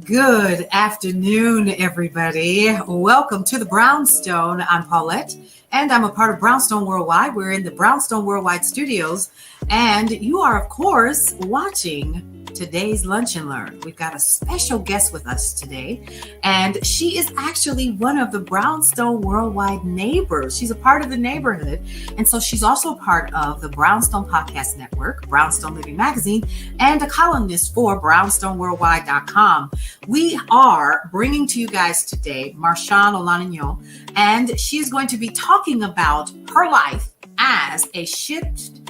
Good afternoon, everybody. Welcome to the Brownstone. I'm Paulette, and I'm a part of Brownstone Worldwide. We're in the Brownstone Worldwide studios, and you are, of course, watching today's Lunch and Learn. We've got a special guest with us today, and she is actually one of the Brownstone Worldwide neighbors. She's a part of the neighborhood, and so she's also a part of the Brownstone Podcast Network, Brownstone Living Magazine, and a columnist for brownstoneworldwide.com. We are bringing to you guys today Marshaun Olaniyan, and she's going to be talking about her life as a shift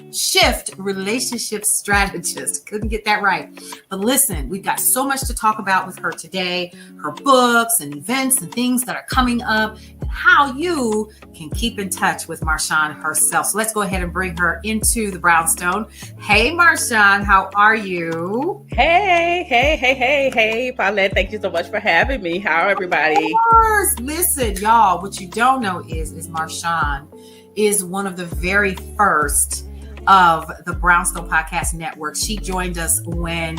relationship strategist. Couldn't get that right. But listen, we've got so much to talk about with her today, her books and events and things that are coming up, and how you can keep in touch with Marshaun herself. So let's go ahead and bring her into the Brownstone. Hey, Marshaun, how are you? Hey, Paulette. Thank you so much for having me. How are everybody? Of course. Listen, y'all, what you don't know is Marshaun is one of the very first of the Brownstone Podcast Network. She joined us when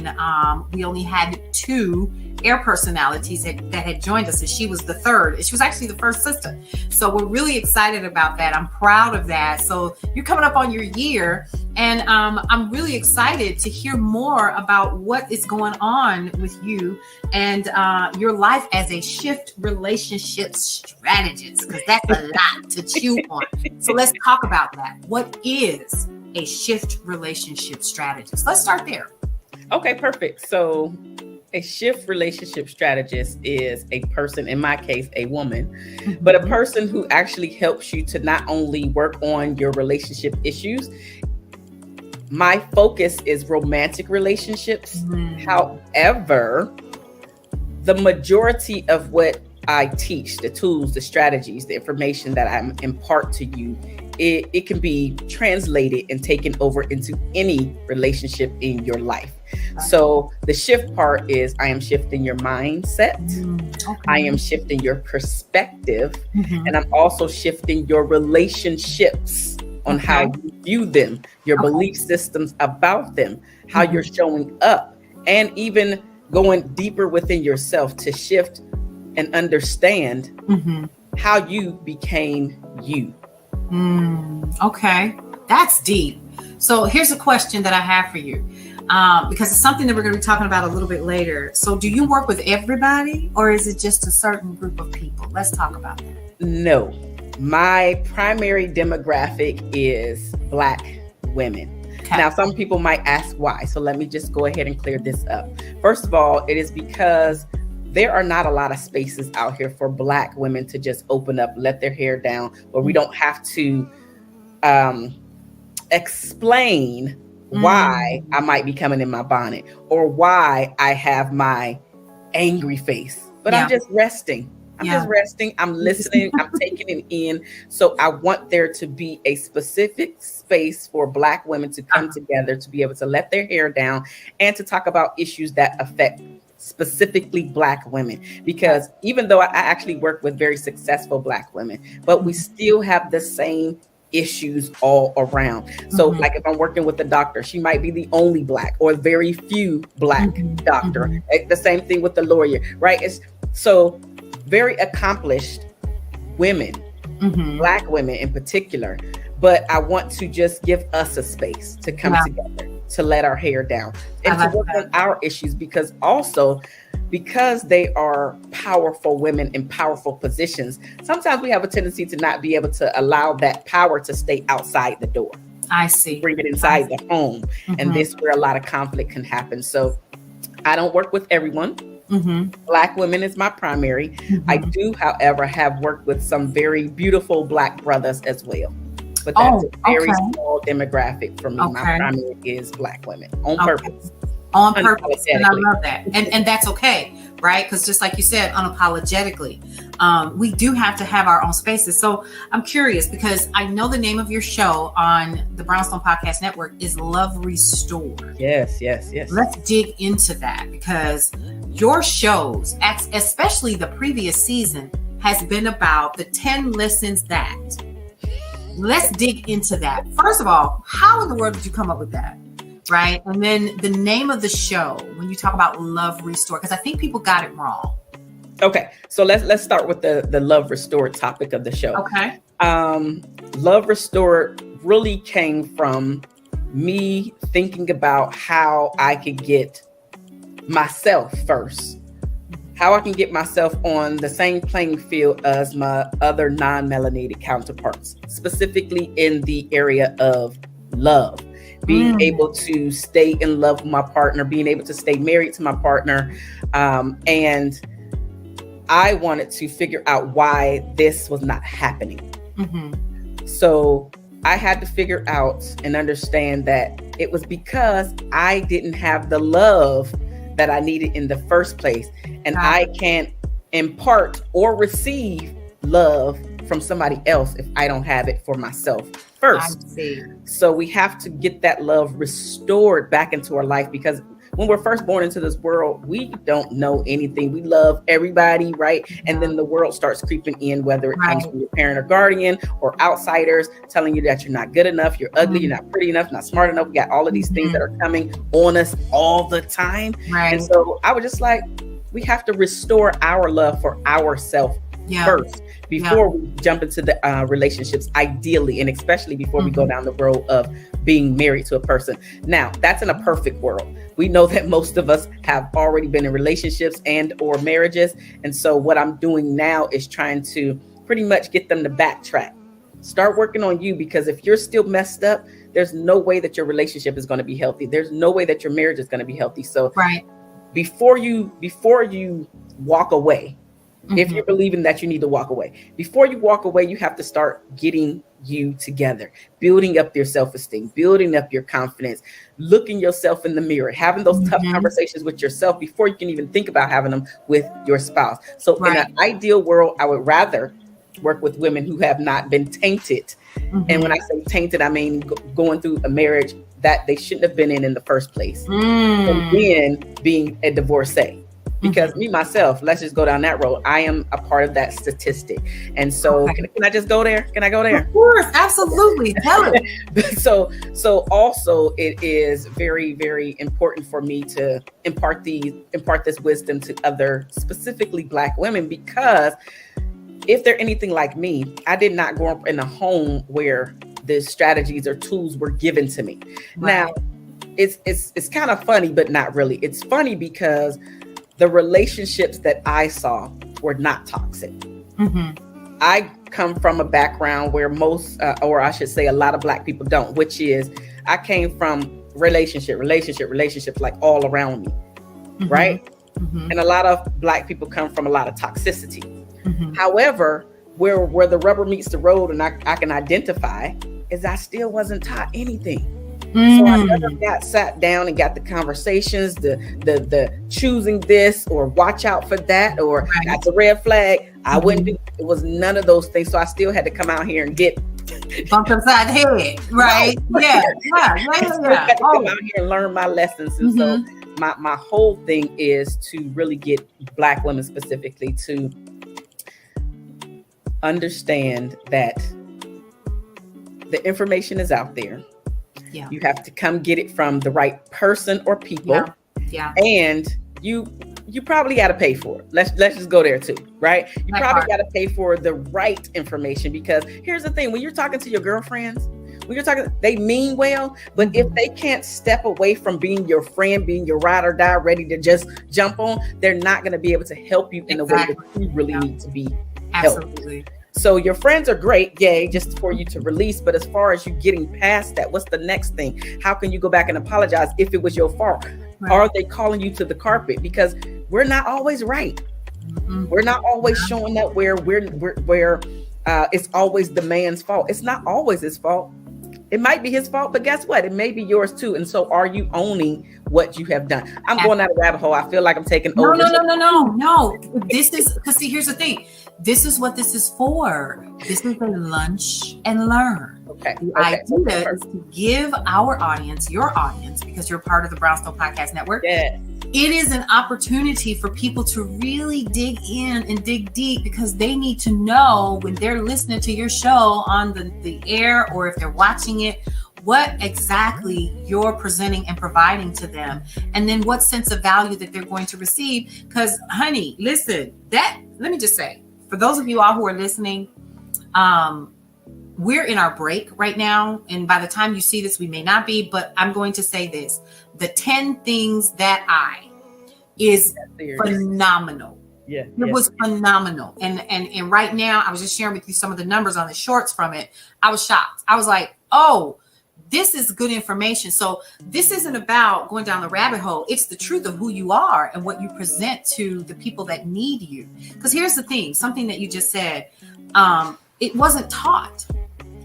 we only had two air personalities that had joined us, and she was the third. She was actually the first sister. So we're really excited about that. I'm proud of that. So you're coming up on your year, and I'm really excited to hear more about what is going on with you and your life as a shift relationship strategist, because that's a lot to chew on. So let's talk about that. What is a shift relationship strategist? Let's start there. Okay, perfect. So a shift relationship strategist is a person, in my case, a woman, but a person who actually helps you to not only work on your relationship issues. My focus is romantic relationships. However, the majority of what I teach, the tools, the strategies, the information that I impart to you, it can be translated and taken over into any relationship in your life. So the shift part is I am shifting your mindset. Okay. I am shifting your perspective. And I'm also shifting your relationships on how you view them, your belief systems about them, how you're showing up, and even going deeper within yourself to shift and understand how you became you. Okay, that's deep. So here's a question that I have for you, because it's something that we're going to be talking about a little bit later. So do you work with everybody, or is it just a certain group of people? Let's talk about that. No, my primary demographic is Black women. Okay. Now, some people might ask why. So let me just go ahead and clear this up. First of all, it is because there are not a lot of spaces out here for Black women to just open up, let their hair down, where we don't have to explain why I might be coming in my bonnet or why I have my angry face. But I'm just resting. I'm listening. I'm taking it in. So I want there to be a specific space for Black women to come together, to be able to let their hair down and to talk about issues that affect specifically Black women. Because even though I actually work with very successful Black women, but we still have the same issues all around. So like if I'm working with a doctor, she might be the only Black or very few Black doctor. The same thing with the lawyer, right? It's so very accomplished women, Black women in particular. But I want to just give us a space to come together, to let our hair down and to work on our issues, because they are powerful women in powerful positions. Sometimes we have a tendency to not be able to allow that power to stay outside the door. I see. Bring it inside the home. And this is where a lot of conflict can happen. So I don't work with everyone. Black women is my primary. I do, however, have worked with some very beautiful Black brothers as well. But that's a very small demographic for me. My primary is Black women on purpose. On purpose. And I love that. And that's okay, right? Because just like you said, unapologetically, we do have to have our own spaces. So I'm curious, because I know the name of your show on the Brownstone Podcast Network is Love Restored. Yes. Let's dig into that, because your shows, especially the previous season, has been about the 10 lessons that. Let's dig into that. First of all, how in the world did you come up with that? right? And then the name of the show, when you talk about Love Restored, because I think people got it wrong. Okay, so let's start with the Love Restored topic of the show. Okay. Love Restored really came from me thinking about how I could get myself first, how I can get myself on the same playing field as my other non-melanated counterparts, specifically in the area of love, being able to stay in love with my partner, being able to stay married to my partner. And I wanted to figure out why this was not happening. So I had to figure out and understand that it was because I didn't have the love that I needed in the first place. And I can't impart or receive love from somebody else if I don't have it for myself first. I see. So we have to get that love restored back into our life, because when we're first born into this world, we don't know anything. We love everybody, right? And then the world starts creeping in, whether it comes from your parent or guardian or outsiders telling you that you're not good enough, you're ugly, you're not pretty enough, not smart enough. We got all of these things that are coming on us all the time. And so I was just like, we have to restore our love for ourselves first before we jump into the relationships, ideally, and especially before we go down the road of being married to a person. Now, that's in a perfect world. We know that most of us have already been in relationships and or marriages. And so what I'm doing now is trying to pretty much get them to backtrack. Start working on you, because if you're still messed up, there's no way that your relationship is going to be healthy. There's no way that your marriage is going to be healthy. So before you walk away, if you're believing that you need to walk away, before you walk away, you have to start getting you together, building up your self-esteem, building up your confidence, looking yourself in the mirror, having those tough conversations with yourself before you can even think about having them with your spouse. So in an ideal world, I would rather work with women who have not been tainted. And when I say tainted, I mean going through a marriage that they shouldn't have been in the first place, and then being a divorcee. Because me, myself, let's just go down that road. I am a part of that statistic. And so can I just go there? Can I go there? Of course. Absolutely. Tell it. So also it is very, very important for me to impart this wisdom to other, specifically Black women, because if they're anything like me, I did not grow up in a home where the strategies or tools were given to me. Now, it's kind of funny, but not really. It's funny because the relationships that I saw were not toxic. I come from a background where most, or I should say a lot of Black people don't, which is I came from relationships like all around me, right? And a lot of Black people come from a lot of toxicity. However, where the rubber meets the road and I can identify is I still wasn't taught anything. So I never got sat down and got the conversations, the choosing this or watch out for that, or that's a red flag. I wouldn't do. It was none of those things. So I still had to come out here and get bumped upside the head, right? I had to come out here and learn my lessons. And so my whole thing is to really get Black women specifically to understand that the information is out there. You have to come get it from the right person or people. And you probably got to pay for it. Let's just go there too, right? You probably got to pay for the right information, because here's the thing: when you're talking to your girlfriends, they mean well, but if they can't step away from being your friend, being your ride or die, ready to just jump on, they're not going to be able to help you in the way that you really need to be helped. So your friends are great, yay, just for you to release. But as far as you getting past that, what's the next thing? How can you go back and apologize if it was your fault? Are they calling you to the carpet? Because we're not always right. We're not always showing up where it's always the man's fault. It's not always his fault. It might be his fault, but guess what? It may be yours too. And so are you owning what you have done? I'm going down a rabbit hole. I feel like I'm taking over. No. This is, because see, here's the thing. This is what this is for. This is a lunch and learn. The idea is to give our audience, your audience, because you're part of the Brownstone Podcast Network. It is an opportunity for people to really dig in and dig deep, because they need to know when they're listening to your show on the air, or if they're watching it, what exactly you're presenting and providing to them, and then what sense of value that they're going to receive. Because, honey, listen, let me just say, for those of you all who are listening, we're in our break right now. And by the time you see this, we may not be, but I'm going to say this. The 10 things that is phenomenal. Yeah, it was phenomenal. And right now, I was just sharing with you some of the numbers on the shorts from it. I was shocked. I was like, oh, this is good information. So this isn't about going down the rabbit hole. It's the truth of who you are and what you present to the people that need you. Because here's the thing, something that you just said, it wasn't taught.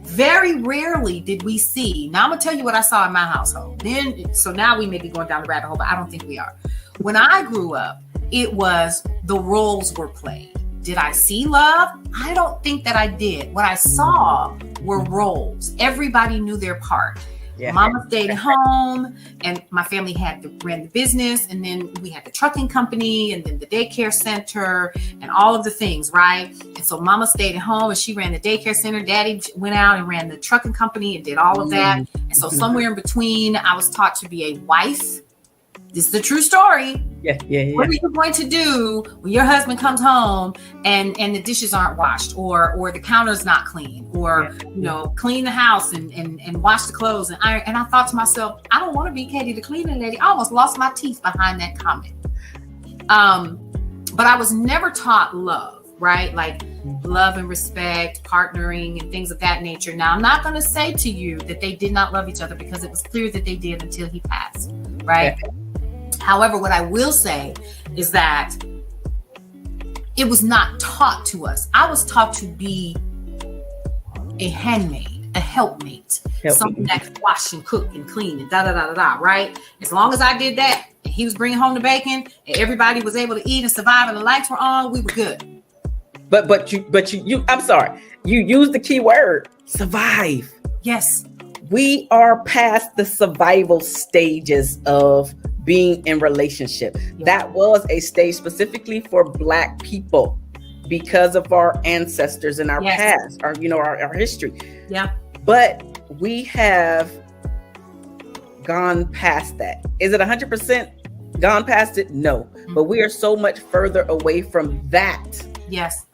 Very rarely did we see. Now I'm gonna tell you what I saw in my household. So now we may be going down the rabbit hole, but I don't think we are. When I grew up, it was the roles were played. Did I see love? I don't think that I did. What I saw were roles. Everybody knew their part. Yeah. Mama stayed at home, and my family ran the business, and then we had the trucking company, and then the daycare center, and all of the things, right? And so Mama stayed at home, and she ran the daycare center. Daddy went out and ran the trucking company and did all of that. And so somewhere in between, I was taught to be a wife. This is the true story. Yeah. What are you going to do when your husband comes home and the dishes aren't washed, or the counter's not clean, or clean the house and wash the clothes and iron? And I thought to myself, I don't want to be Katie the cleaning lady. I almost lost my teeth behind that comment. But I was never taught love, right? Like love and respect, partnering, and things of that nature. Now, I'm not going to say to you that they did not love each other, because it was clear that they did until he passed, right? Yeah. However, what I will say is that it was not taught to us. I was taught to be a handmaid, a helpmate, someone that could wash and cook and clean and right? As long as I did that, and he was bringing home the bacon, and everybody was able to eat and survive, and the lights were on, we were good. But you I'm sorry, you used the key word, survive. Yes. We are past the survival stages of being in relationship. Yeah. That was a stage specifically for Black people because of our ancestors and our past, our history. Yeah. But we have gone past that. Is it 100% gone past it? No. Mm-hmm. But we are so much further away from that. Yes.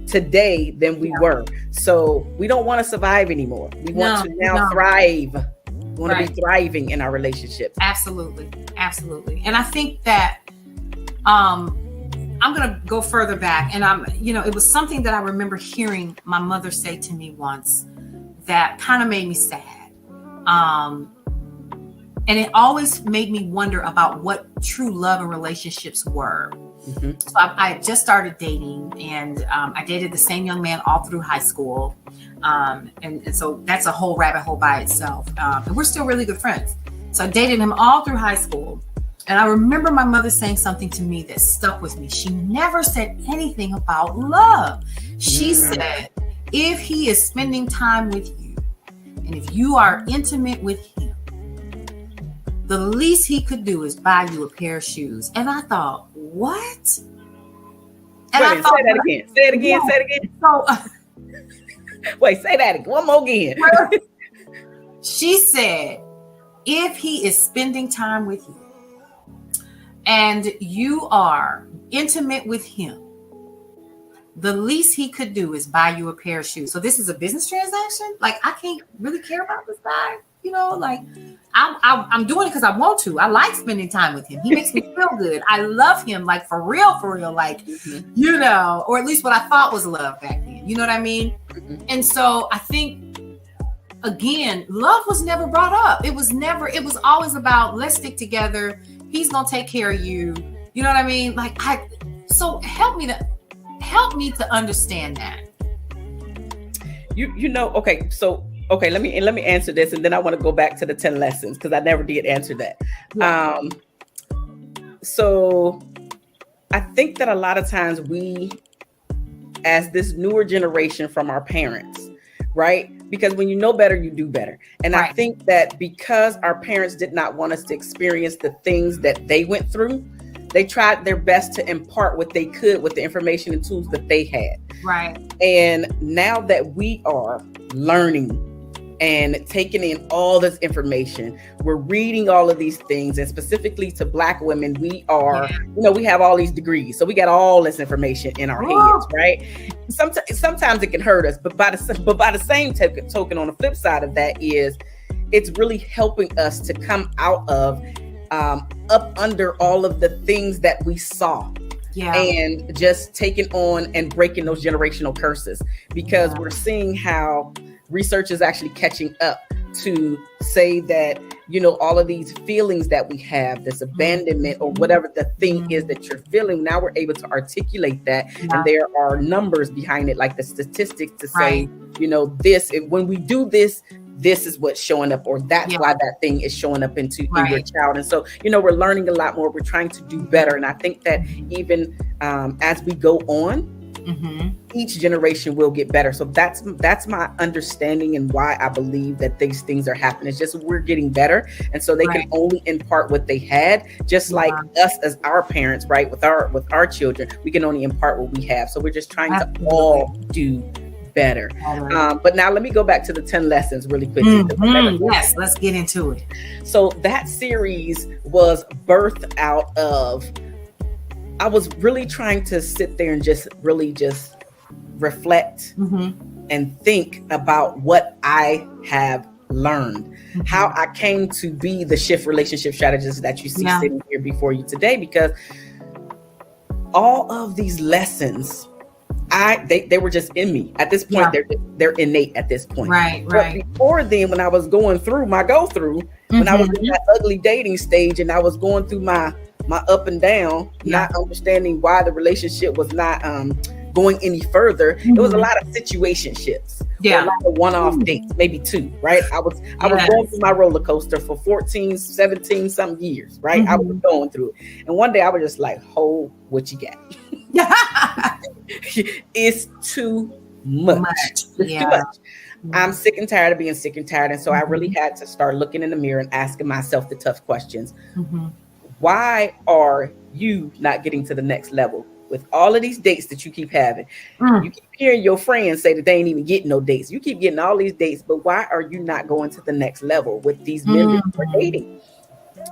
Today than we were. So we don't want to survive anymore. We want to now thrive. We want to be thriving in our relationships. Absolutely. And I think that I'm going to go further back, and it was something that I remember hearing my mother say to me once that kind of made me sad. And it always made me wonder about what true love and relationships were. Mm-hmm. So I just started dating, and I dated the same young man all through high school. And so that's a whole rabbit hole by itself. And we're still really good friends. So I dated him all through high school. And I remember my mother saying something to me that stuck with me. She never said anything about love. She said, if he is spending time with you, and if you are intimate with him, the least he could do is buy you a pair of shoes. And I thought, what? And I thought, say it again. So, wait, say that again. One more again. She said, if he is spending time with you and you are intimate with him, the least he could do is buy you a pair of shoes. So this is a business transaction? Like, I can't really care about this guy. I'm doing it because I want to. I like spending time with him. He makes me feel good. I love him, like for real, like, or at least what I thought was love back then. You know what I mean? Mm-hmm. And so I think, again, love was never brought up. It was always about, let's stick together. He's going to take care of you. You know what I mean? So help me to understand that. Okay, let me answer this, and then I want to go back to the 10 lessons, because I never did answer that. Yeah. So I think that a lot of times we, as this newer generation from our parents, right? Because when you know better, you do better. And I think that because our parents did not want us to experience the things that they went through, they tried their best to impart what they could with the information and tools that they had. Right. And now that we are learning and taking in all this information. We're reading all of these things, and specifically to Black women, we are, we have all these degrees. So we got all this information in our heads, right? Sometimes it can hurt us, but by the same token, on the flip side of that is it's really helping us to come out of up under all of the things that we saw. And just taking on and breaking those generational curses, because we're seeing how research is actually catching up to say that, all of these feelings that we have, this abandonment or whatever the thing is that you're feeling, now we're able to articulate that. And there are numbers behind it, like the statistics to say, this, when we do this, this is what's showing up, or that's why that thing is showing up in your child. And so, we're learning a lot more. We're trying to do better. And I think that even as we go on, each generation will get better. So that's my understanding and why I believe that these things are happening. It's just we're getting better. And so they can only impart what they had, just like us as our parents, right? With our children, we can only impart what we have. So we're just trying to all do better. But now let me go back to the 10 lessons really quickly. Yes, let's get into it. So that series was birthed out of, I was really trying to sit there and just reflect and think about what I have learned, how I came to be the shift relationship strategist that you see sitting here before you today, because all of these lessons, they were just in me at this point. They're innate at this point. Right. But before then, when I was going through my when I was in that ugly dating stage and I was going through my up and down, not understanding why the relationship was not going any further. It was a lot of situationships, a lot of one-off dates, maybe 2, right? I was going through my roller coaster for 14, 17 some years, right? I was going through it. And one day I was just like, hold what you got. It's too much. It's too much. I'm sick and tired of being sick and tired. And so I really had to start looking in the mirror and asking myself the tough questions. Why are you not getting to the next level with all of these dates that you keep having? You keep hearing your friends say that they ain't even getting no dates. You keep getting all these dates, but why are you not going to the next level with these men that you're dating?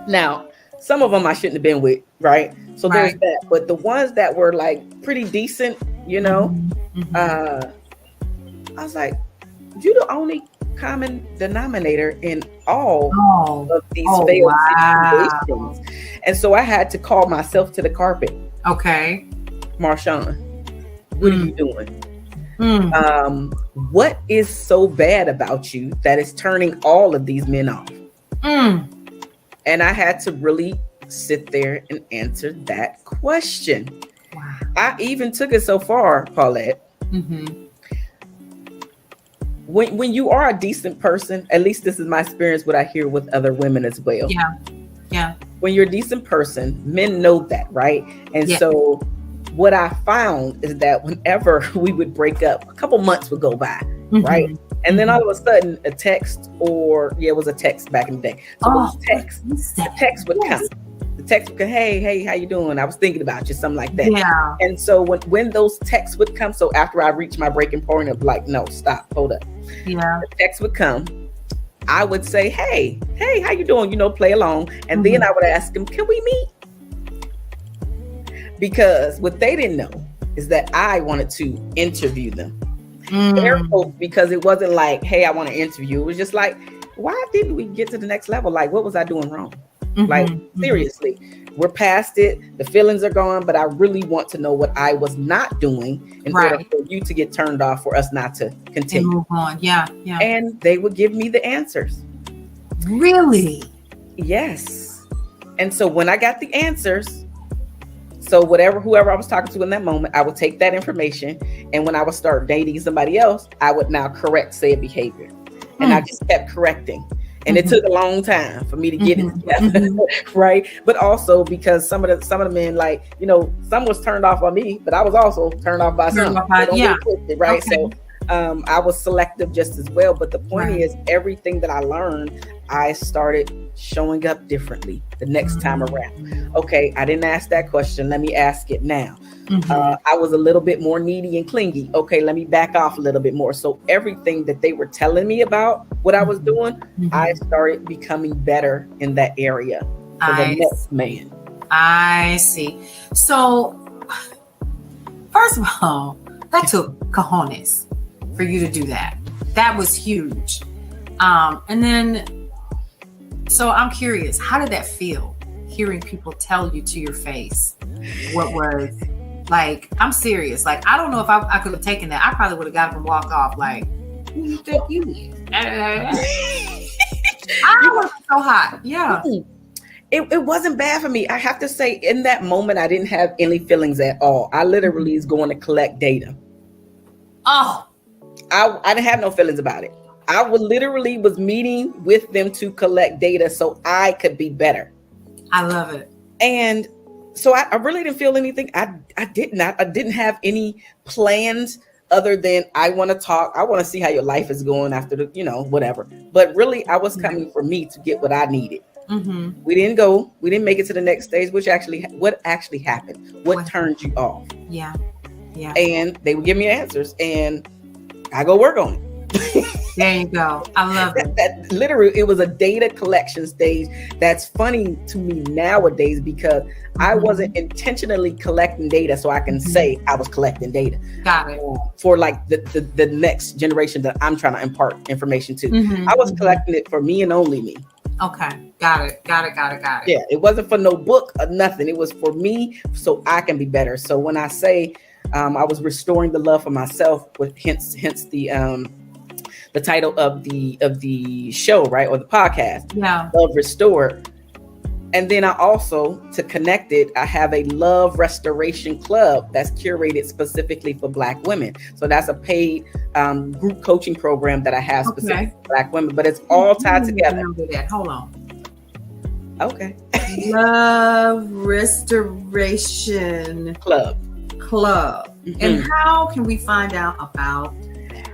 Now, some of them I shouldn't have been with, right? So there's that. But the ones that were like pretty decent, I was like, you're the only common denominator in all of these failed situations. And so I had to call myself to the carpet. Okay. Marshaun, what are you doing? What is so bad about you that is turning all of these men off? And I had to really sit there and answer that question. Wow. I even took it so far, Paulette. When you are a decent person, at least this is my experience, what I hear with other women as well. Yeah. When you're a decent person, men know that, right? And so what I found is that whenever we would break up, a couple months would go by, right? And then all of a sudden a text, or it was a text back in the day. So it was the text would come. The text would go, hey, how you doing? I was thinking about you, something like that. Yeah. And so when those texts would come, so after I reached my breaking point of like, no, stop, hold up. Yeah. The text would come. I would say, hey, how you doing? Play along. And then I would ask him, can we meet? Because what they didn't know is that I wanted to interview them. Because it wasn't like, hey, I want to interview. It was just like, why didn't we get to the next level? Like, what was I doing wrong? Like, seriously, we're past it. The feelings are gone, but I really want to know what I was not doing in order for you to get turned off, for us not to continue. And move on. Yeah. And they would give me the answers. Really? Yes. And so when I got the answers, so whoever I was talking to in that moment, I would take that information. And when I would start dating somebody else, I would now correct said behavior. And I just kept correcting. And it took a long time for me to get it together, right? But also because some of the men, like, some was turned off on me, but I was also turned off by some. Right? Okay. So I was selective just as well. But the point is, everything that I learned, I started showing up differently the next time around. Okay, I didn't ask that question. Let me ask it now. I was a little bit more needy and clingy. Okay, let me back off a little bit more. So everything that they were telling me about what I was doing, I started becoming better in that area for the next man. I see. So first of all, that took cojones for you to do that. That was huge. And then, so I'm curious, how did that feel? Hearing people tell you to your face what was like, I'm serious. Like, I don't know if I could have taken that. I probably would have got up and walked off like, who you think you is? I was so hot. Yeah. It wasn't bad for me. I have to say, in that moment, I didn't have any feelings at all. I literally was going to collect data. Oh. I didn't have no feelings about it. I literally was meeting with them to collect data so I could be better. I love it. And so I really didn't feel anything. I didn't have any plans other than I want to talk. I want to see how your life is going after the, whatever. But really, I was coming for me to get what I needed. We didn't make it to the next stage, what actually happened? What turned you off? Yeah. And they would give me answers and I go work on it. There you go. I love it. That literally, it was a data collection stage. That's funny to me nowadays because I wasn't intentionally collecting data so I can say I was collecting data. Got it. For like the next generation that I'm trying to impart information to. I was collecting it for me and only me. Okay. Got it. Yeah, it wasn't for no book or nothing. It was for me so I can be better. So when I say I was restoring the love for myself, with hence the title of the show, right? Or the podcast. Yeah. Love Restored. And then I also, to connect it, I have a love restoration club that's curated specifically for Black women. So that's a paid group coaching program that I have specifically for Black women, but it's all tied together. Hold on. Okay. Love Restoration Club. And how can we find out about that?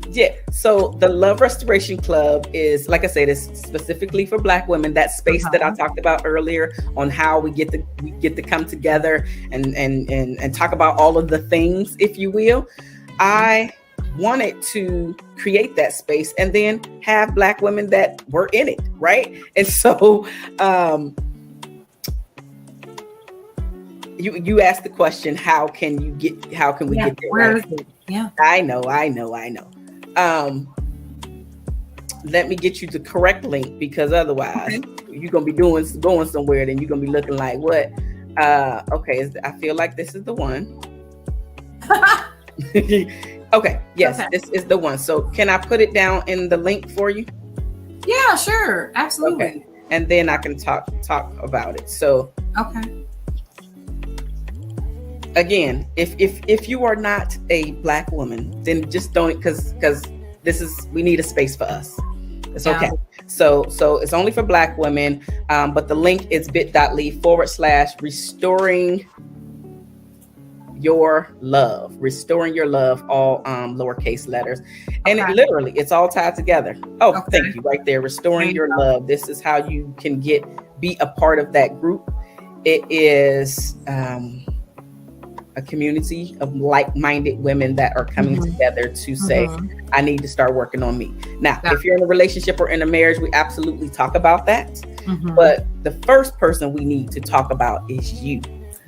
Yeah, so the Love Restoration Club is, like I said, it's specifically for Black women. That space that I talked about earlier on how we get to come together and talk about all of the things, if you will. I wanted to create that space and then have Black women that were in it, right? And so you asked the question, how can we get there? Where right? is it? Yeah. I know. Let me get you the correct link because otherwise you're gonna be going somewhere, then you're gonna be looking like what? Okay, I feel like this is the one. Okay, yes, this is the one. So can I put it down in the link for you? Yeah, sure, absolutely. Okay. And then I can talk about it. So again, if you are not a Black woman, then just don't, because we need a space for us. It's okay. So it's only for Black women, but the link is bit.ly/restoring your love, all lowercase letters. And it literally, it's all tied together. Thank you right there. Restoring your love. This is how you can be a part of that group. It is, a community of like-minded women that are coming together to say, I need to start working on me. Now, if you're in a relationship or in a marriage, we absolutely talk about that. But the first person we need to talk about is you.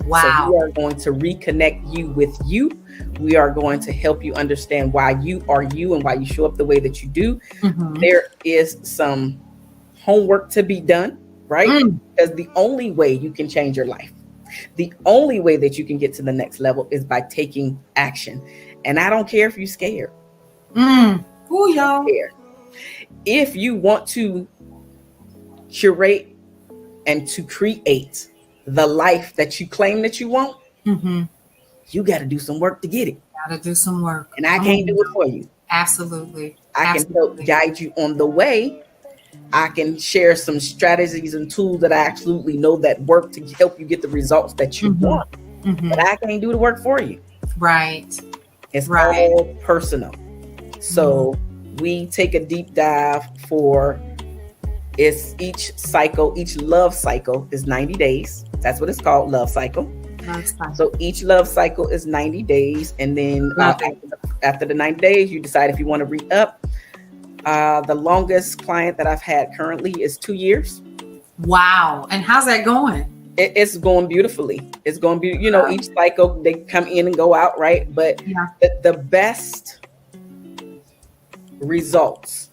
Wow. So we are going to reconnect you with you. We are going to help you understand why you are you and why you show up the way that you do. There is some homework to be done, right? Because the only way you can change your life, the only way that you can get to the next level is by taking action. And I don't care if you're scared. Ooh, y'all. If you want to curate and to create the life that you claim that you want, you got to do some work to get it. Got to do some work. And I can't do it for you. Absolutely. I can help guide you on the way. I can share some strategies and tools that I absolutely know that work to help you get the results that you want. But I can't do the work for you. Right. It's all personal. So we take a deep dive for each love cycle is 90 days. That's what it's called, love cycle. So each love cycle is 90 days. And then after the 90 days, you decide if you want to re-up. The longest client that I've had currently is 2 years. Wow. And how's that going? It's going beautifully. It's going to be, you know, each cycle they come in and go out, right? But the best results,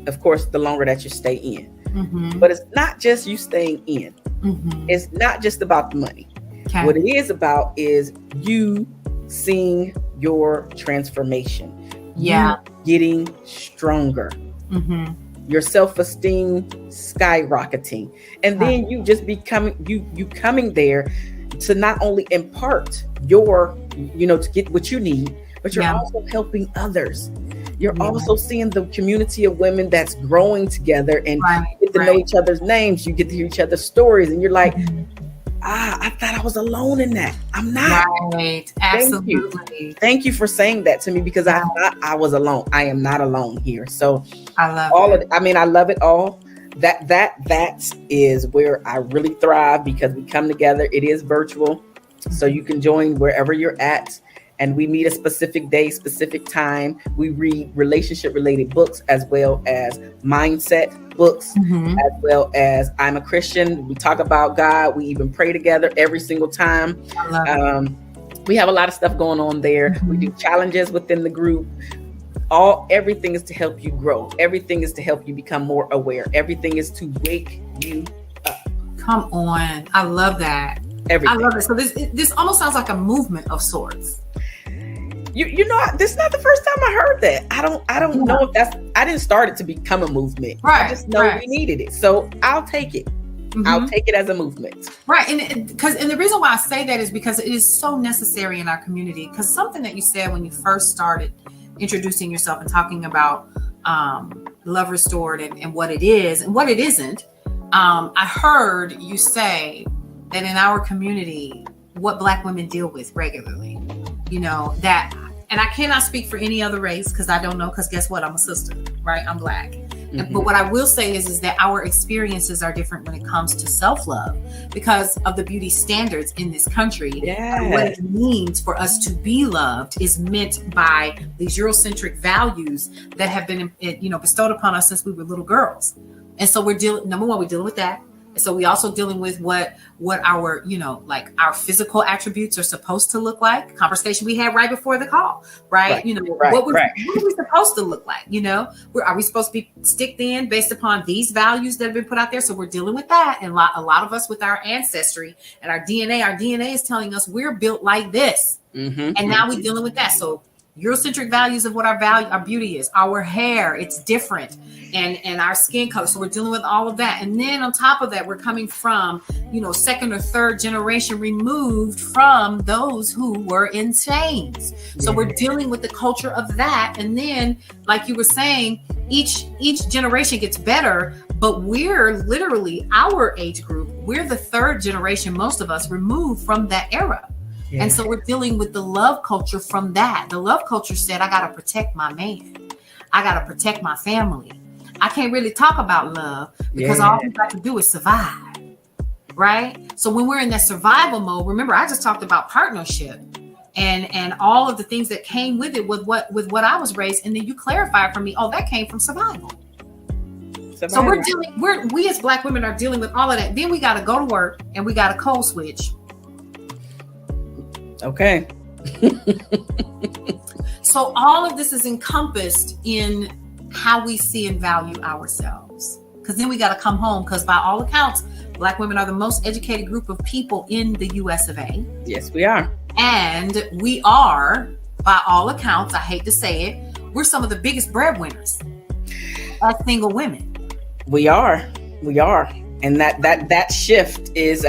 of course, the longer that you stay in. Mm-hmm. But it's not just you staying in. Mm-hmm. It's not just about the money. Okay. What it is about is you seeing your transformation. Yeah. You getting stronger. Mm-hmm. Your self-esteem skyrocketing. And then you just becoming, you coming there to not only impart your, you know, to get what you need, but you're also helping others. You're also seeing the community of women that's growing together and get to know each other's names. You get to hear each other's stories and you're like, I thought I was alone in that. I'm not. Right. Absolutely. Thank you for saying that to me, because I thought I was alone. I am not alone here. So I love all of it. I mean, I love it all. That is where I really thrive, because we come together. It is virtual. So you can join wherever you're at. And we meet a specific day, specific time. We read relationship related books, as well as mindset books, as well as I'm a Christian. We talk about God. We even pray together every single time. We have a lot of stuff going on there. We do challenges within the group. Everything is to help you grow. Everything is to help you become more aware. Everything is to wake you up. Come on. I love that. Everything. I love it. So this almost sounds like a movement of sorts. You know, this is not the first time I heard that. I don't know if I didn't start it to become a movement. Right. I just know we needed it. So I'll take it. Mm-hmm. I'll take it as a movement. Right. And the reason why I say that is because it is so necessary in our community. Because something that you said when you first started introducing yourself and talking about Love Restored and what it is and what it isn't. I heard you say that in our community, what Black women deal with regularly, you know, that, and I cannot speak for any other race because I don't know, because guess what? I'm a sister, right? I'm Black. Mm-hmm. But what I will say is that our experiences are different when it comes to self-love because of the beauty standards in this country. And what it means for us to be loved is meant by these Eurocentric values that have been, you know, bestowed upon us since we were little girls. And so we're dealing with that. And so we also dealing with what our, you know, like our physical attributes are supposed to look like. Conversation we had right before the call, right? You know, what are we supposed to look like? You know, are we supposed to be sticked in based upon these values that have been put out there? So we're dealing with that. And a lot of us with our ancestry and our DNA is telling us we're built like this. Mm-hmm. And now we're dealing with that. So Eurocentric values of what our beauty is, our hair, it's different, and our skin color. So we're dealing with all of that. And then on top of that, we're coming from, you know, second or third generation removed from those who were in chains. So we're dealing with the culture of that. And then, like you were saying, each generation gets better, but we're literally, our age group, we're the third generation, most of us, removed from that era. Yeah. And so we're dealing with the love culture from that. The love culture said, I got to protect my man. I got to protect my family. I can't really talk about love because all we got to do is survive. Right. So when we're in that survival mode, remember, I just talked about partnership and all of the things that came with it with what I was raised. And then you clarified for me, that came from survival. So we as Black women are dealing with all of that. Then we got to go to work and we got to code switch. Okay. So all of this is encompassed in how we see and value ourselves. Because then we got to come home, because by all accounts, Black women are the most educated group of people in the US of A. Yes, we are. And we are, by all accounts, I hate to say it, we're some of the biggest breadwinners as single women. We are. And that shift is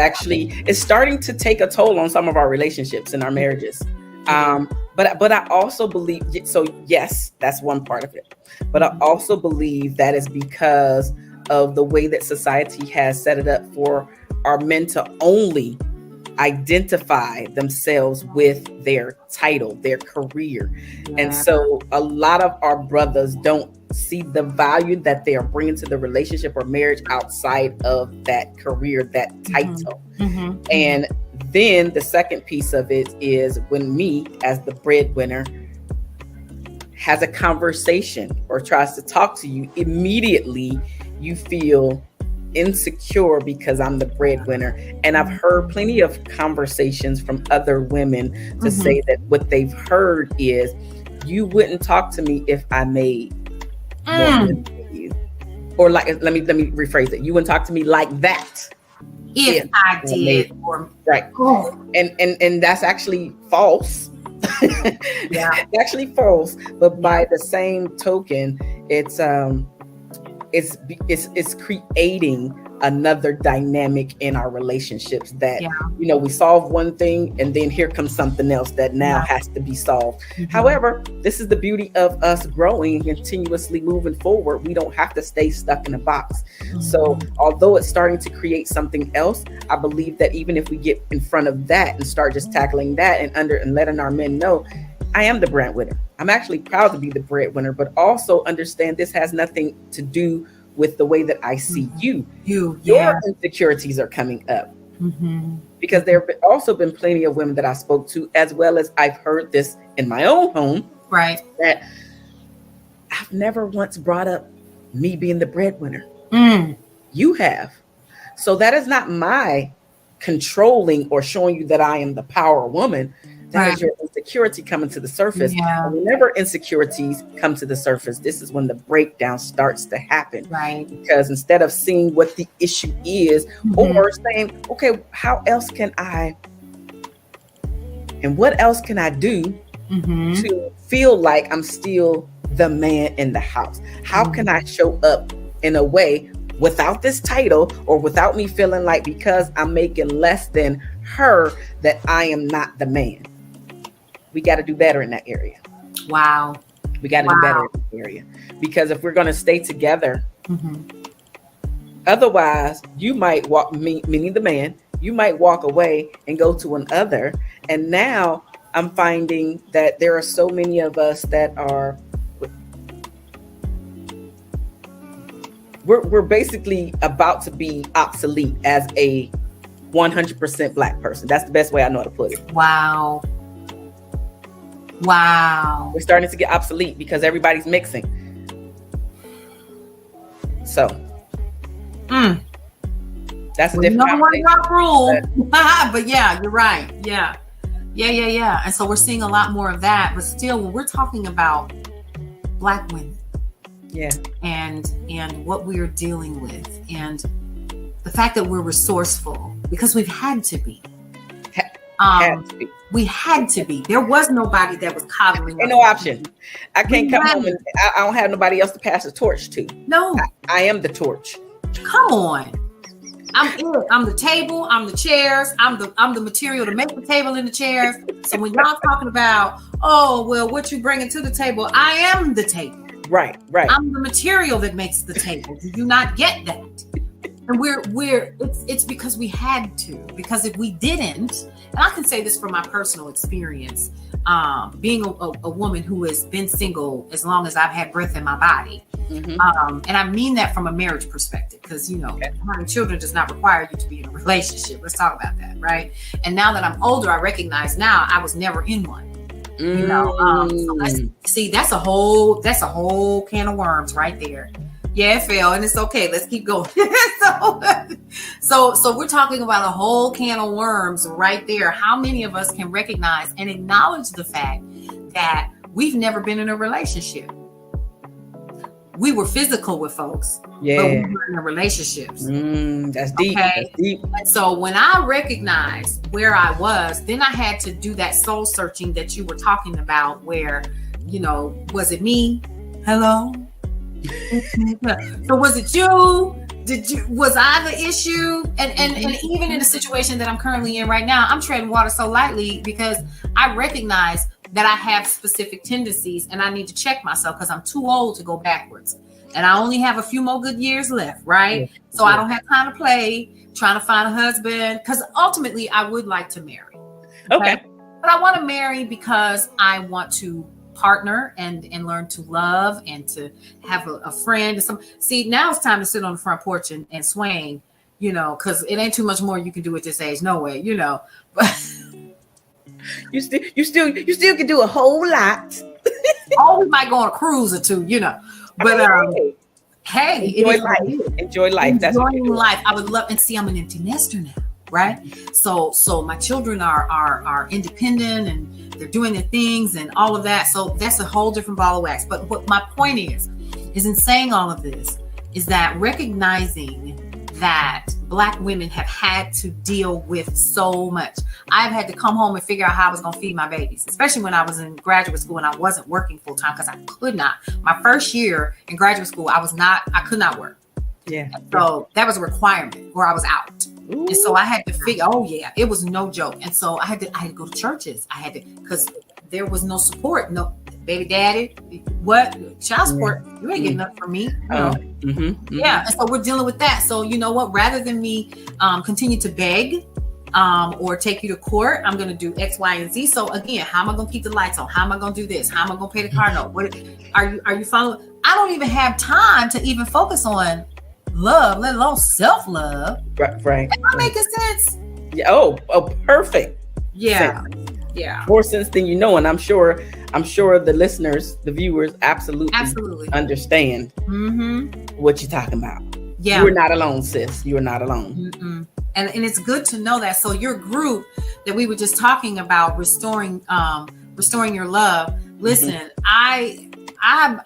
starting to take a toll on some of our relationships and our marriages. But I also believe, so yes, that's one part of it. But I also believe that is because of the way that society has set it up for our men to only identify themselves with their title, their career. Yeah. And so a lot of our brothers don't see the value that they are bringing to the relationship or marriage outside of that career, that title. Mm-hmm. And Then the second piece of it is when me, as the breadwinner, has a conversation or tries to talk to you, immediately you feel insecure because I'm the breadwinner. And I've heard plenty of conversations from other women to say that what they've heard is, you wouldn't talk to me if I made more money than you. Or like, let me rephrase it. You wouldn't talk to me like that if I did. Right. And that's actually false. Yeah. It's actually false. But by the same token, it's creating another dynamic in our relationships that, we solve one thing and then here comes something else that now has to be solved. However, this is the beauty of us growing and continuously moving forward. We don't have to stay stuck in a box. So although it's starting to create something else, I believe that even if we get in front of that and start just tackling that and letting our men know, I am the breadwinner. I'm actually proud to be the breadwinner, but also understand this has nothing to do with the way that I see you. Your insecurities are coming up. Because there have also been plenty of women that I spoke to, as well as I've heard this in my own home. Right. That I've never once brought up me being the breadwinner. You have. So that is not my controlling or showing you that I am the power woman. That is your insecurity coming to the surface. And whenever insecurities come to the surface, this is when the breakdown starts to happen. Right. Because instead of seeing what the issue is, or saying, okay, how else can I, and what else can I do to feel like I'm still the man in the house? How can I show up in a way without this title, or without me feeling like because I'm making less than her that I am not the man? We got to do better in that area. Wow. We got to do better in that area. Because if we're going to stay together, otherwise you might walk, meaning the man, you might walk away and go to another. And now I'm finding that there are so many of us that are, we're basically about to be obsolete as a 100% Black person. That's the best way I know how to put it. Wow. We're starting to get obsolete because everybody's mixing. So that's a different one rule. But yeah, you're right. Yeah. And so we're seeing a lot more of that. But still, when we're talking about Black women, and what we're dealing with, and the fact that we're resourceful because we've had to be. We had to be. There was nobody that was coddling. Ain't no option. I can't come home and I don't have nobody else to pass the torch to. No. I am the torch. Come on. I'm the table, I'm the chairs, I'm the material to make the table and the chairs. So when y'all talking about, oh, well, what you bringing to the table, I am the table. Right. I'm the material that makes the table. Do you not get that? And it's because we had to, because if we didn't, and I can say this from my personal experience, being a woman who has been single as long as I've had breath in my body. And I mean that from a marriage perspective, because, having children does not require you to be in a relationship. Let's talk about that. Right. And now that I'm older, I recognize now I was never in one. So let's see, that's a whole can of worms right there. Yeah, it fell, and it's okay. Let's keep going. So we're talking about a whole can of worms right there. How many of us can recognize and acknowledge the fact that we've never been in a relationship? We were physical with folks, but we were in relationships. That's deep. Okay? That's deep. And so when I recognized where I was, then I had to do that soul searching that you were talking about, where, was it me? Hello? So was it you? Was I the issue? And even in the situation that I'm currently in right now, I'm treading water so lightly because I recognize that I have specific tendencies and I need to check myself because I'm too old to go backwards. And I only have a few more good years left, right? So I don't have time to play trying to find a husband, because ultimately I would like to marry. Okay. But I want to marry because I want to partner and learn to love and to have a friend. See, now it's time to sit on the front porch and swing, because it ain't too much more you can do at this age. No way, but you still can do a whole lot. we might go on a cruise or two, but hey, enjoy life. That's enjoying life. I would love, and see, I'm an empty nester now, right? So my children are independent and they're doing their things and all of that. So that's a whole different ball of wax. But what my point is in saying all of this is that recognizing that Black women have had to deal with so much. I've had to come home and figure out how I was going to feed my babies, especially when I was in graduate school and I wasn't working full time because I could not. My first year in graduate school, I could not work. Yeah. So that was a requirement or I was out. Ooh. And so I had to figure, it was no joke. And so I had to go to churches. Because there was no support. No, baby daddy, what? Child support, you ain't getting nothing from me. Yeah. And so we're dealing with that. So you know what? Rather than me continue to beg or take you to court, I'm going to do X, Y, and Z. So again, how am I going to keep the lights on? How am I going to do this? How am I going to pay the car note? What are you following? I don't even have time to even focus on love, let alone self-love. Right. Am I making sense? Yeah. Oh, perfect. Yeah. Sense. Yeah. More sense than you know. And I'm sure the listeners, the viewers absolutely understand what you're talking about. Yeah. You are not alone, sis. You are not alone. Mm-mm. And it's good to know that. So your group that we were just talking about, restoring your love. Listen, I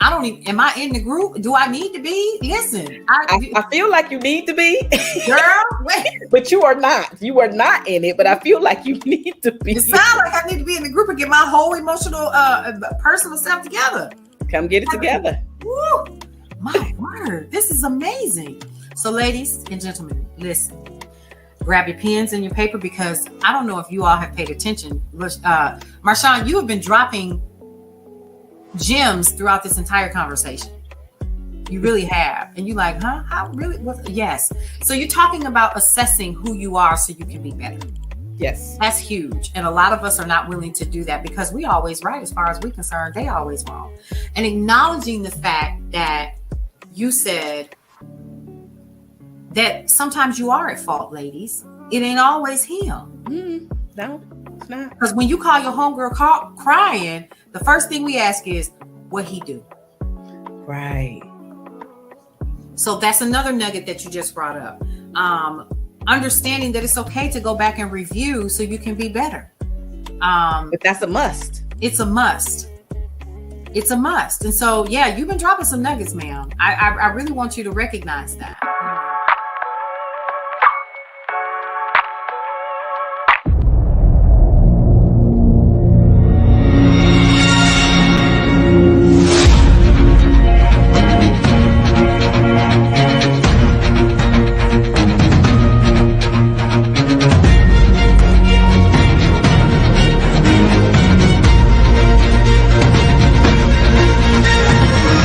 don't even, am I in the group? Do I need to be? Listen, I feel like you need to be. Girl, wait. But you are not. You are not in it, but I feel like you need to be. It sounds like I need to be in the group and get my whole emotional, personal self together. Come get it together. Woo, my word. This is amazing. So ladies and gentlemen, listen. Grab your pens and your paper because I don't know if you all have paid attention. Marshaun, you have been dropping gems throughout this entire conversation. You really have. And you're like, huh? How really? Yes. So you're talking about assessing who you are so you can be better. Yes. That's huge. And a lot of us are not willing to do that because we always right as far as we're concerned. They always wrong. And acknowledging the fact that you said that sometimes you are at fault, ladies. It ain't always him. No, it's not. Because when you call your homegirl crying, the first thing we ask is, what he do? Right. So that's another nugget that you just brought up. Understanding that it's okay to go back and review so you can be better. But that's a must. It's a must. It's a must. And so, yeah, you've been dropping some nuggets, ma'am. I really want you to recognize that.